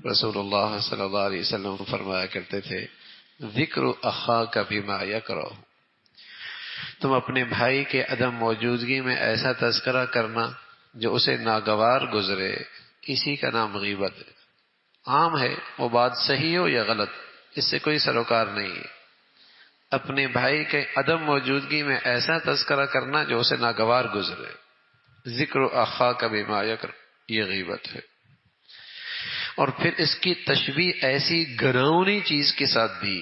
رسول اللہ صلی اللہ علیہ وسلم فرمایا کرتے تھے ذکر اخاک بما یکرہ، تم اپنے بھائی کے عدم موجودگی میں ایسا تذکرہ کرنا جو اسے ناگوار گزرے، اسی کا نام غیبت ہے۔ عام ہے وہ بات صحیح ہو یا غلط، اس سے کوئی سروکار نہیں ہے۔ اپنے بھائی کے عدم موجودگی میں ایسا تذکرہ کرنا جو اسے ناگوار گزرے، ذکر اخاک بما یکرہ، یہ غیبت ہے۔ اور پھر اس کی تشبیہ ایسی گھناؤنی چیز کے ساتھ دی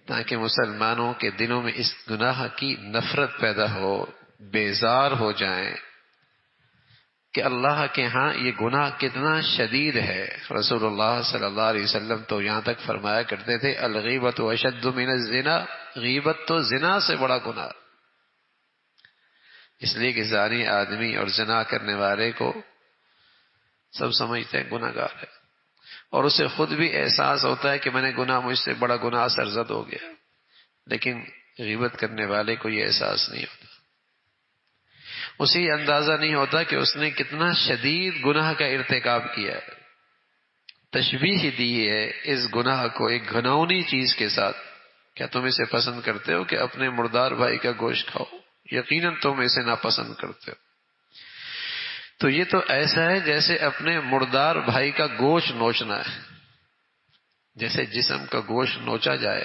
تاکہ مسلمانوں کے دلوں میں اس گناہ کی نفرت پیدا ہو، بیزار ہو جائیں کہ اللہ کے ہاں یہ گناہ کتنا شدید ہے۔ رسول اللہ صلی اللہ علیہ وسلم تو یہاں تک فرمایا کرتے تھے الغیبۃ اشد من الزنا، غیبت تو زنا سے بڑا گناہ، اس لیے کہ زانی آدمی اور زنا کرنے والے کو سب سمجھتے ہیں گناہ گار ہے، اور اسے خود بھی احساس ہوتا ہے کہ میں نے گناہ، مجھ سے بڑا گناہ سرزد ہو گیا، لیکن غیبت کرنے والے کو یہ احساس نہیں ہوتا، اسے اندازہ نہیں ہوتا کہ اس نے کتنا شدید گناہ کا ارتکاب کیا ہے۔ تشبیہ دی ہے اس گناہ کو ایک گھناؤنی چیز کے ساتھ۔ کیا تم اسے پسند کرتے ہو کہ اپنے مردار بھائی کا گوشت کھاؤ؟ یقیناً تم اسے ناپسند کرتے ہو۔ تو یہ تو ایسا ہے جیسے اپنے مردار بھائی کا گوشت نوچنا ہے۔ جیسے جسم کا گوشت نوچا جائے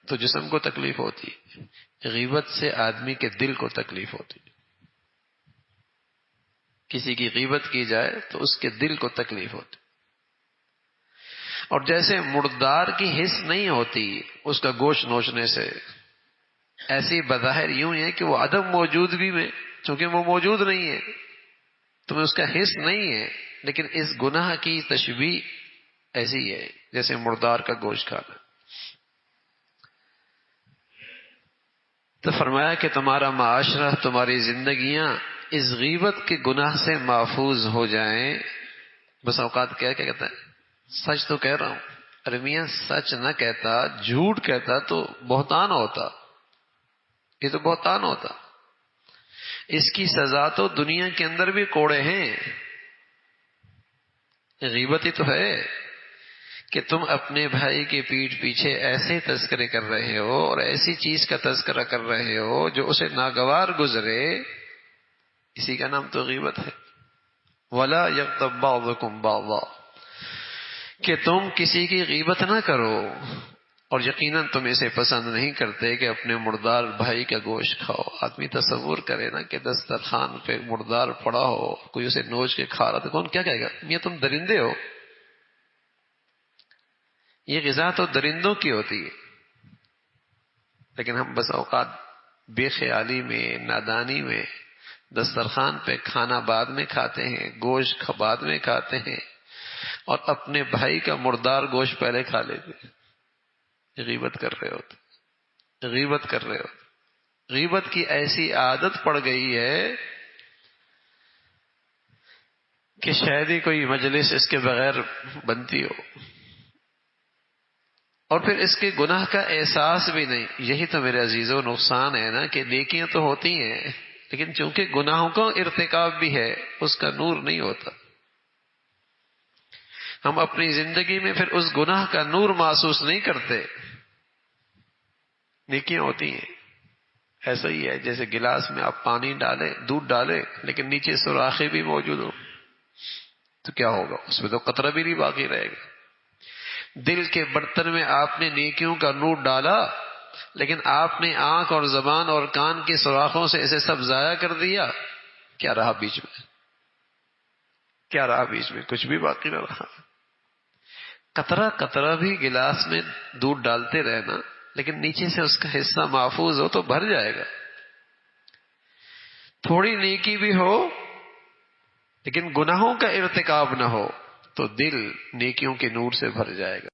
تو جسم کو تکلیف ہوتی ہے، غیبت سے آدمی کے دل کو تکلیف ہوتی ہے۔ کسی کی غیبت کی جائے تو اس کے دل کو تکلیف ہوتی، اور جیسے مردار کی حس نہیں ہوتی اس کا گوشت نوچنے سے، ایسی بظاہر یوں ہے کہ وہ عدم موجودگی میں، چونکہ وہ موجود نہیں ہے، تمہیں اس کا حس نہیں ہے، لیکن اس گناہ کی تشبیہ ایسی ہے جیسے مردار کا گوشت کھانا۔ تو فرمایا کہ تمہارا معاشرہ، تمہاری زندگیاں اس غیبت کے گناہ سے محفوظ ہو جائیں۔ بس اوقات کیا کہتا ہے، سچ تو کہہ رہا ہوں، ارے میاں سچ نہ کہتا، جھوٹ کہتا تو بہتان ہوتا، یہ تو بہتان ہوتا۔ اس کی سزا تو دنیا کے اندر بھی کوڑے ہیں۔ غیبت ہی تو ہے کہ تم اپنے بھائی کے پیٹھ پیچھے ایسے تذکرے کر رہے ہو اور ایسی چیز کا تذکرہ کر رہے ہو جو اسے ناگوار گزرے، اسی کا نام تو غیبت ہے۔ وَلَا يَغْتَبْ بَعْضُكُمْ بَعْضًا، کہ تم کسی کی غیبت نہ کرو، اور یقیناً تم اسے پسند نہیں کرتے کہ اپنے مردار بھائی کا گوشت کھاؤ۔ آدمی تصور کرے نا کہ دسترخوان پہ مردار پڑا ہو، کوئی اسے نوچ کے کھا رہا، تو کون کیا کہے گا، یہ تم درندے ہو۔ یہ غذا تو درندوں کی ہوتی ہے، لیکن ہم بس اوقات بے خیالی میں، نادانی میں دسترخوان پہ کھانا بعد میں کھاتے ہیں، گوشت بعد میں کھاتے ہیں، اور اپنے بھائی کا مردار گوشت پہلے کھا لیتے ہیں۔ غیبت کر رہے ہوتے، غیبت کر رہے ہوتے۔ غیبت کی ایسی عادت پڑ گئی ہے کہ شاید ہی کوئی مجلس اس کے بغیر بنتی ہو، اور پھر اس کے گناہ کا احساس بھی نہیں۔ یہی تو میرے عزیزو نقصان ہے نا، کہ نیکیاں تو ہوتی ہیں لیکن چونکہ گناہوں کا ارتکاب بھی ہے، اس کا نور نہیں ہوتا۔ ہم اپنی زندگی میں پھر اس گناہ کا نور محسوس نہیں کرتے۔ نیکیاں ہوتی ہیں، ایسا ہی ہے جیسے گلاس میں آپ پانی ڈالیں، دودھ ڈالیں، لیکن نیچے سوراخیں بھی موجود ہو تو کیا ہوگا، اس میں تو قطرہ بھی نہیں باقی رہے گا۔ دل کے برتن میں آپ نے نیکیوں کا نور ڈالا، لیکن آپ نے آنکھ اور زبان اور کان کے سوراخوں سے اسے سب ضائع کر دیا، کیا رہا بیچ میں؟ کیا رہا بیچ میں؟ کچھ بھی باقی نہ رہا۔ قطرہ قطرہ بھی گلاس میں دودھ ڈالتے رہنا، لیکن نیچے سے اس کا حصہ محفوظ ہو تو بھر جائے گا۔ تھوڑی نیکی بھی ہو لیکن گناہوں کا ارتکاب نہ ہو تو دل نیکیوں کے نور سے بھر جائے گا۔